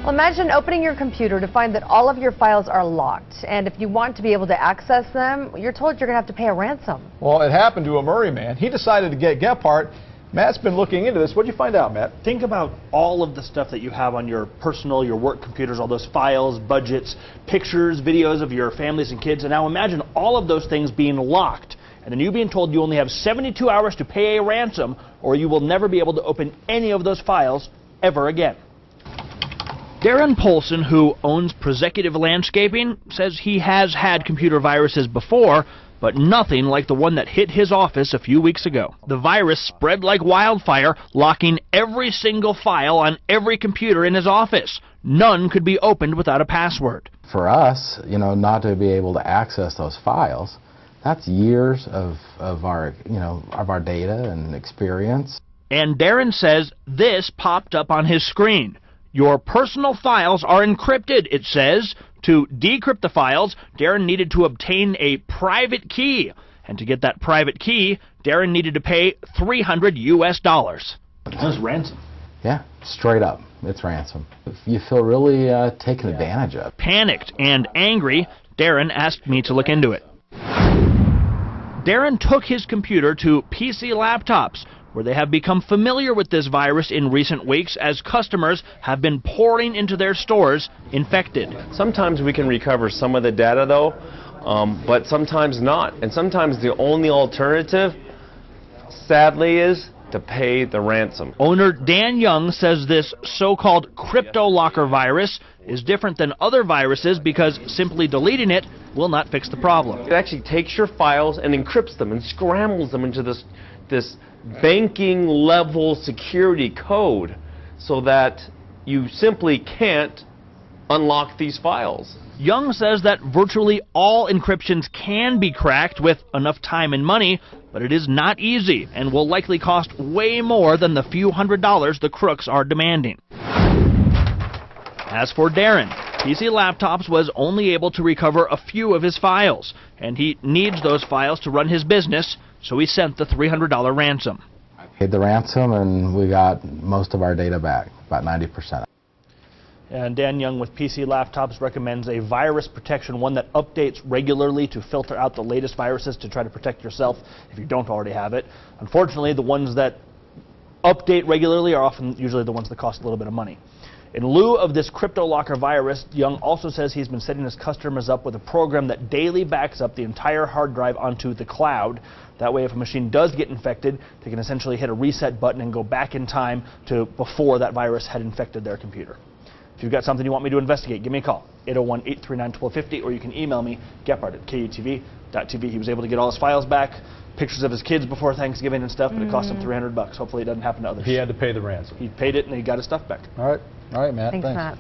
Well, imagine opening your computer to find that all of your files are locked, and if you want to be able to access them, you're told you're going to have to pay a ransom. Well, it happened to a Murray man. He decided to get Gephardt. Matt's been looking into this. What did you find out, Matt? Think about all of the stuff that you have on your personal, your work computers, all those files, budgets, pictures, videos of your families and kids, and now imagine all of those things being locked, and then you being told you only have 72 hours to pay a ransom, or you will never be able to open any of those files ever again. Darren Polson, who owns Prosecutive Landscaping, says he has had computer viruses before, but nothing like the one that hit his office a few weeks ago. The virus spread like wildfire, locking every single file on every computer in his office. None could be opened without a password. For us, not to be able to access those files, that's years of our data and experience. And Darren says this popped up on his screen. Your personal files are encrypted, it says. To decrypt the files, Darren needed to obtain a private key. And to get that private key, Darren needed to pay $300 US. That's ransom. Yeah, straight up. It's ransom. You feel really taken advantage of. Panicked and angry, Darren asked me to look into it. Darren took his computer to PC Laptops, where they have become familiar with this virus in recent weeks as customers have been pouring into their stores infected. Sometimes we can recover some of the data though, but sometimes not. And sometimes the only alternative, sadly, is to pay the ransom. Owner Dan Young says this so-called CryptoLocker virus is different than other viruses because simply deleting it will not fix the problem. It actually takes your files and encrypts them and scrambles them into this banking level security code so that you simply can't unlock these files. Young says that virtually all encryptions can be cracked with enough time and money, but it is not easy and will likely cost way more than the few $100s the crooks are demanding. As for Darren, PC Laptops was only able to recover a few of his files, and he needs those files to run his business, so he sent the $300 ransom. I paid the ransom and we got most of our data back, about 90%. And Dan Young with PC Laptops recommends a virus protection, one that updates regularly to filter out the latest viruses to try to protect yourself if you don't already have it. Unfortunately, the ones that update regularly are usually the ones that cost a little bit of money. In lieu of this CryptoLocker virus, Young also says he's been setting his customers up with a program that daily backs up the entire hard drive onto the cloud. That way, if a machine does get infected, they can essentially hit a reset button and go back in time to before that virus had infected their computer. If you've got something you want me to investigate, give me a call, 801-839-1250, or you can email me, Gephardt@KUTV.tv. He was able to get all his files back, pictures of his kids before Thanksgiving and stuff, but it cost him $300. Hopefully it doesn't happen to others. He had to pay the ransom. He paid it and he got his stuff back. All right, Matt. Thanks. Matt.